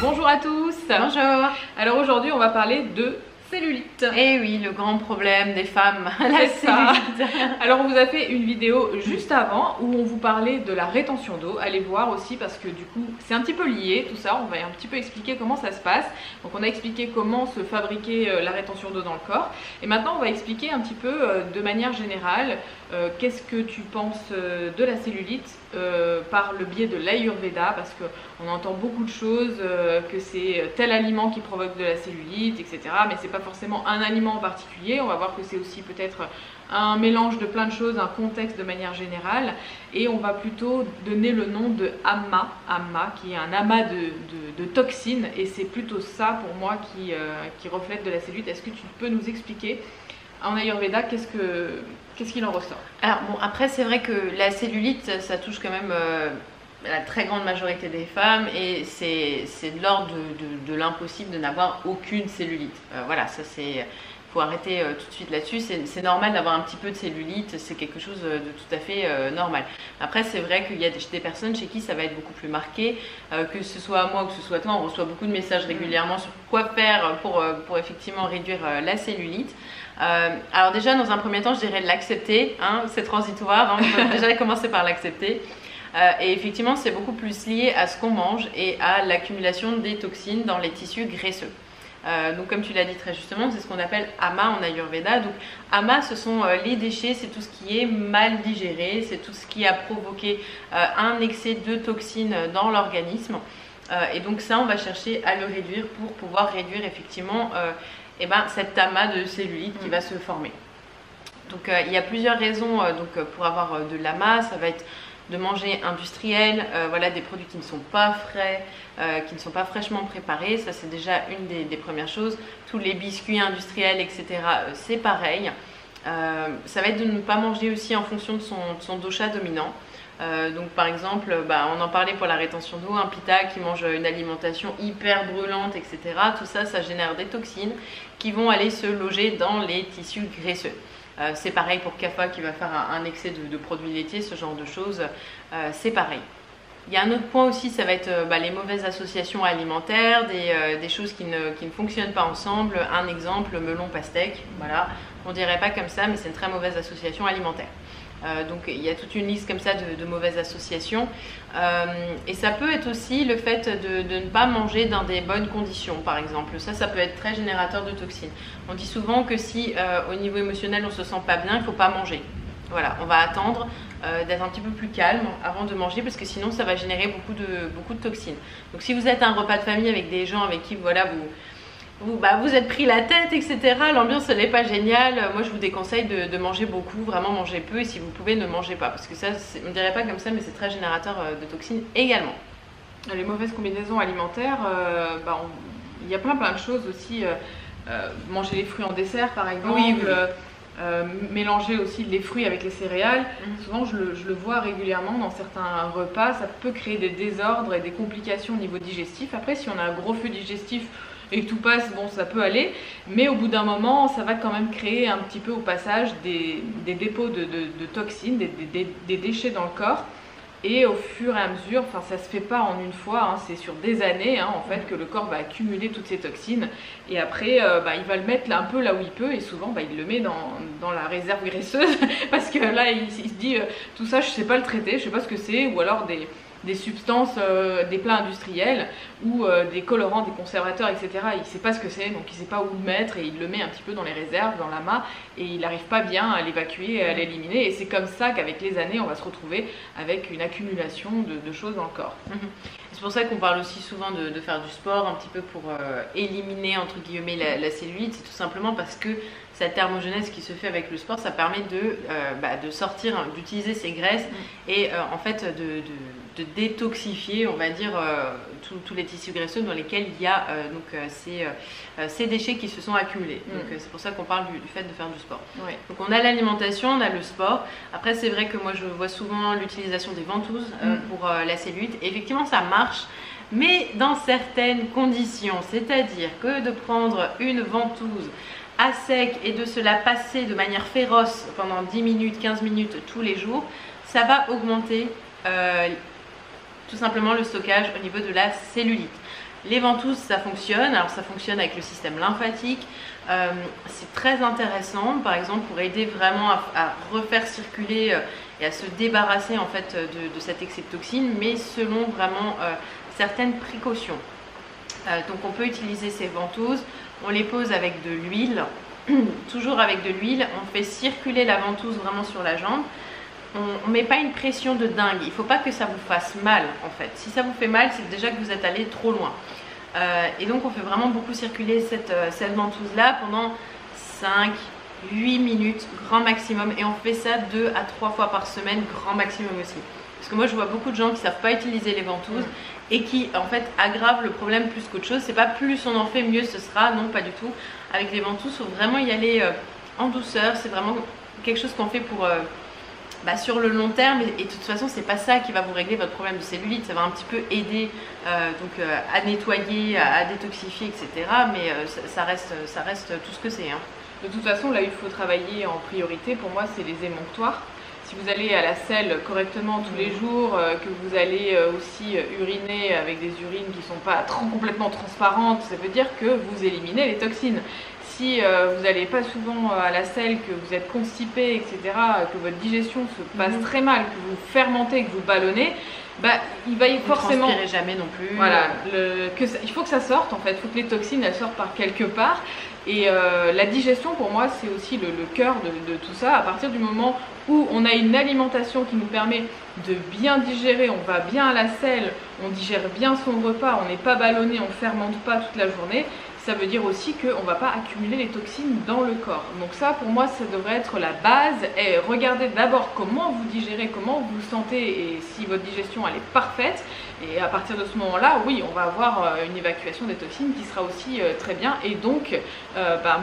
Bonjour à tous. Bonjour. Alors aujourd'hui on va parler de cellulite. Et oui, le grand problème des femmes, la cellulite. Alors on vous a fait une vidéo juste avant où on vous parlait de la rétention d'eau. Allez voir aussi parce que du coup c'est un petit peu lié tout ça. On va un petit peu expliquer comment ça se passe. Donc on a expliqué comment se fabriquer la rétention d'eau dans le corps. Et maintenant on va expliquer un petit peu de manière générale qu'est-ce que tu penses de la cellulite par le biais de l'Ayurveda, parce qu'on entend beaucoup de choses, que c'est tel aliment qui provoque de la cellulite, etc. Mais c'est pas forcément un aliment en particulier. On va voir que c'est aussi peut-être un mélange de plein de choses, un contexte de manière générale. Et on va plutôt donner le nom de Ama, qui est un amas de toxines. Et c'est plutôt ça pour moi qui reflète de la cellulite. Est-ce que tu peux nous expliquer en Ayurveda qu'est-ce qu'il en ressort? Alors bon, après c'est vrai que la cellulite, ça touche quand même la très grande majorité des femmes, et c'est de l'ordre de l'impossible de n'avoir aucune cellulite. Voilà, ça c'est... faut arrêter tout de suite là-dessus. C'est normal d'avoir un petit peu de cellulite, c'est quelque chose de tout à fait normal. Après c'est vrai qu'il y a des personnes chez qui ça va être beaucoup plus marqué, que ce soit moi ou que ce soit toi, on reçoit beaucoup de messages régulièrement sur quoi faire pour effectivement réduire la cellulite. Alors déjà dans un premier temps je dirais de l'accepter, hein, c'est transitoire, hein, on peut déjà commencer par l'accepter. Et effectivement c'est beaucoup plus lié à ce qu'on mange et à l'accumulation des toxines dans les tissus graisseux. Donc comme tu l'as dit très justement, c'est ce qu'on appelle Ama en Ayurveda. Donc Ama, ce sont les déchets, c'est tout ce qui est mal digéré, c'est tout ce qui a provoqué un excès de toxines dans l'organisme. Et donc ça on va chercher à le réduire pour pouvoir réduire effectivement cet amas de cellulite qui va se former. Donc il y a plusieurs raisons pour avoir de l'ama. Ça va être de manger industriel, voilà, des produits qui ne sont pas frais, qui ne sont pas fraîchement préparés. Ça c'est déjà une des premières choses. Tous les biscuits industriels, etc. C'est pareil. Ça va être de ne pas manger aussi en fonction de son dosha dominant. Donc par exemple, on en parlait pour la rétention d'eau, un pitta qui mange une alimentation hyper brûlante, etc. Tout ça, ça génère des toxines qui vont aller se loger dans les tissus graisseux. C'est pareil pour Kapha qui va faire un excès de produits laitiers, ce genre de choses, c'est pareil. Il y a un autre point aussi, ça va être les mauvaises associations alimentaires, des choses qui ne fonctionnent pas ensemble. Un exemple, melon-pastèque, voilà, on dirait pas comme ça, mais c'est une très mauvaise association alimentaire. Donc il y a toute une liste comme ça de mauvaises associations, et ça peut être aussi le fait de ne pas manger dans des bonnes conditions par exemple. Ça peut être très générateur de toxines. On dit souvent que si au niveau émotionnel on se sent pas bien, il ne faut pas manger. Voilà, on va attendre d'être un petit peu plus calme avant de manger, parce que sinon ça va générer beaucoup de toxines. Donc si vous êtes à un repas de famille avec des gens avec qui voilà, vous êtes pris la tête, etc. L'ambiance elle n'est pas géniale. Moi je vous déconseille de manger beaucoup, vraiment manger peu, et si vous pouvez ne mangez pas, parce que ça on ne dirait pas comme ça mais c'est très générateur de toxines également. Les mauvaises combinaisons alimentaires, il y a plein de choses aussi. Manger les fruits en dessert par exemple, oui. Mélanger aussi les fruits avec les céréales. Souvent je le vois régulièrement dans certains repas, ça peut créer des désordres et des complications au niveau digestif. Après si on a un gros flux digestif et que tout passe, bon ça peut aller, mais au bout d'un moment ça va quand même créer un petit peu au passage des dépôts de toxines, des déchets dans le corps. Et au fur et à mesure, enfin ça se fait pas en une fois, hein, c'est sur des années en fait que le corps va accumuler toutes ces toxines, et après il va le mettre un peu là où il peut, et souvent il le met dans la réserve graisseuse parce que là il se dit tout ça je sais pas le traiter, je sais pas ce que c'est, ou alors des substances, des plats industriels ou des colorants, des conservateurs, etc. Il ne sait pas ce que c'est, donc il ne sait pas où le mettre, et il le met un petit peu dans les réserves, dans l'amas, et il n'arrive pas bien à l'évacuer, à l'éliminer. Et c'est comme ça qu'avec les années, on va se retrouver avec une accumulation de choses dans le corps. C'est pour ça qu'on parle aussi souvent de faire du sport, un petit peu pour éliminer entre guillemets la cellulite. C'est tout simplement parce que cette thermogenèse qui se fait avec le sport, ça permet de sortir, d'utiliser ces graisses et en fait de détoxifier, on va dire, tous les tissus graisseux dans lesquels il y a ces déchets qui se sont accumulés. Donc c'est pour ça qu'on parle du fait de faire du sport. Ouais. Donc on a l'alimentation, on a le sport. Après c'est vrai que moi je vois souvent l'utilisation des ventouses pour la cellulite. Et effectivement ça marche, mais dans certaines conditions. C'est-à-dire que de prendre une ventouse à sec et de se la passer de manière féroce pendant 10 minutes, 15 minutes tous les jours, ça va augmenter tout simplement le stockage au niveau de la cellulite. Les ventouses, ça fonctionne. Alors ça fonctionne avec le système lymphatique. C'est très intéressant, par exemple, pour aider vraiment à refaire circuler et à se débarrasser en fait de cet excès de toxines, mais selon vraiment certaines précautions. Donc on peut utiliser ces ventouses, on les pose avec de l'huile, toujours avec de l'huile, on fait circuler la ventouse vraiment sur la jambe. On ne met pas une pression de dingue, il ne faut pas que ça vous fasse mal en fait. Si ça vous fait mal, c'est déjà que vous êtes allé trop loin. Et donc on fait vraiment beaucoup circuler cette ventouse là pendant 5-8 minutes grand maximum, et on fait ça 2 à 3 fois par semaine grand maximum aussi. Parce que moi je vois beaucoup de gens qui ne savent pas utiliser les ventouses et qui en fait aggravent le problème plus qu'autre chose. C'est pas plus on en fait mieux ce sera, non pas du tout. Avec les ventouses, il faut vraiment y aller en douceur, c'est vraiment quelque chose qu'on fait pour... sur le long terme, et de toute façon c'est pas ça qui va vous régler votre problème de cellulite, ça va un petit peu aider à nettoyer, à détoxifier, etc. Mais ça reste tout ce que c'est. De toute façon, là il faut travailler en priorité, pour moi c'est les émonctoires. Si vous allez à la selle correctement tous les jours, que vous allez aussi uriner avec des urines qui ne sont pas complètement transparentes, ça veut dire que vous éliminez les toxines. Si vous n'allez pas souvent à la selle, que vous êtes constipé, etc., que votre digestion se passe très mal, que vous fermentez, que vous ballonnez, il va y forcément... Vous ne transpirez jamais non plus. Voilà, il faut que ça sorte en fait, il faut que les toxines elles sortent par quelque part. Et la digestion pour moi c'est aussi le cœur de tout ça. À partir du moment où on a une alimentation qui nous permet de bien digérer, on va bien à la selle, on digère bien son repas, on n'est pas ballonné, on ne fermente pas toute la journée, ça veut dire aussi qu'on ne va pas accumuler les toxines dans le corps. Donc ça pour moi ça devrait être la base. Et regardez d'abord comment vous digérez, comment vous vous sentez, et si votre digestion elle est parfaite, et à partir de ce moment là, oui, on va avoir une évacuation des toxines qui sera aussi très bien, et donc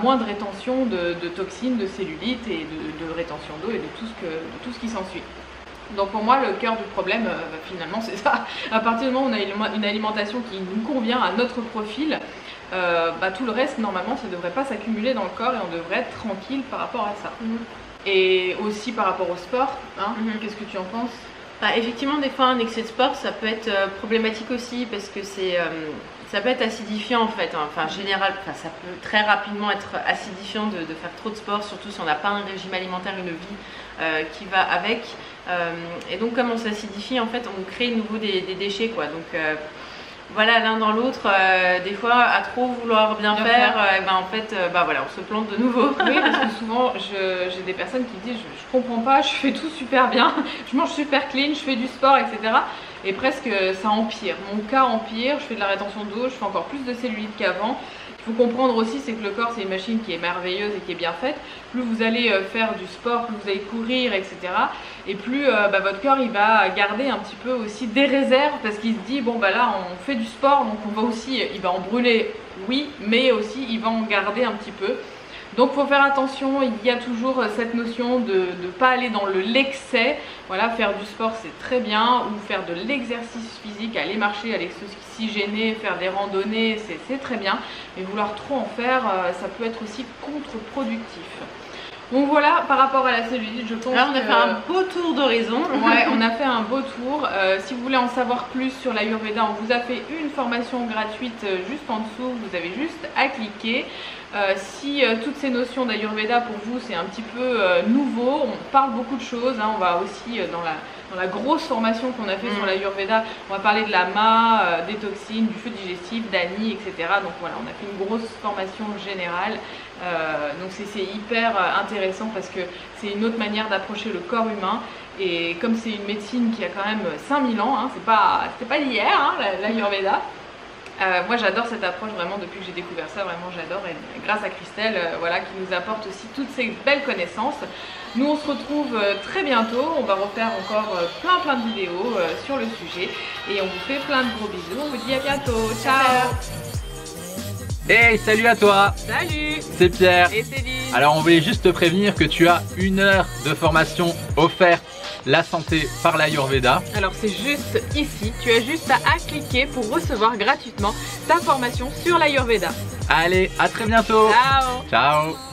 moins de rétention de toxines, de cellulite et de rétention d'eau et de tout ce qui s'ensuit. Donc pour moi le cœur du problème finalement c'est ça. À partir du moment où on a une alimentation qui nous convient à notre profil, tout le reste normalement ça ne devrait pas s'accumuler dans le corps, et on devrait être tranquille par rapport à ça. Et aussi par rapport au sport, qu'est-ce que tu en penses? Effectivement, des fois un excès de sport ça peut être problématique aussi, parce que ça peut être acidifiant en fait. Ça peut très rapidement être acidifiant de faire trop de sport, surtout si on n'a pas un régime alimentaire, une vie qui va avec. Et donc comme on s'acidifie en fait, on crée de nouveau des déchets quoi. Donc voilà, l'un dans l'autre, des fois à trop vouloir bien faire, on se plante de nouveau. Oui, parce que souvent j'ai des personnes qui disent je comprends pas, je fais tout super bien, je mange super clean, je fais du sport, etc. Et presque ça empire, mon cas empire, je fais de la rétention d'eau, je fais encore plus de cellulite qu'avant. Il faut comprendre aussi, c'est que le corps c'est une machine qui est merveilleuse et qui est bien faite. Plus vous allez faire du sport, plus vous allez courir, etc. Et plus votre corps il va garder un petit peu aussi des réserves, parce qu'il se dit bon là on fait du sport, donc on va aussi, il va en brûler, oui, mais aussi il va en garder un petit peu. Donc il faut faire attention, il y a toujours cette notion de ne pas aller dans l'excès. Voilà, faire du sport c'est très bien, ou faire de l'exercice physique, aller marcher, aller s'oxygéner, faire des randonnées, c'est très bien. Mais vouloir trop en faire, ça peut être aussi contre-productif. Donc voilà, par rapport à la cellulite, je pense là on a fait un beau tour d'horizon. Ouais, on a fait un beau tour. Si vous voulez en savoir plus sur l'Ayurveda, on vous a fait une formation gratuite juste en dessous, vous avez juste à cliquer. Si toutes ces notions d'Ayurveda pour vous c'est un petit peu nouveau, on parle beaucoup de choses, on va aussi dans la grosse formation qu'on a fait sur l'Ayurveda, on va parler de l'ama, des toxines, du feu digestif, d'Ani, etc. Donc voilà, on a fait une grosse formation générale. Donc c'est hyper intéressant, parce que c'est une autre manière d'approcher le corps humain, et comme c'est une médecine qui a quand même 5000 ans, c'était pas d'hier l'Ayurveda. Moi j'adore cette approche vraiment, depuis que j'ai découvert ça, vraiment j'adore, et grâce à Christelle qui nous apporte aussi toutes ces belles connaissances. Nous on se retrouve très bientôt, on va refaire encore plein de vidéos sur le sujet, et on vous fait plein de gros bisous, on vous dit à bientôt, ciao. Hey, salut à toi. Salut. C'est Pierre. Et Céline. Alors on voulait juste te prévenir que tu as 1 heure de formation offerte, la santé par l'Ayurveda. Alors c'est juste ici, tu as juste à cliquer pour recevoir gratuitement ta formation sur l'Ayurveda. Allez, à très bientôt. Ciao. Ciao.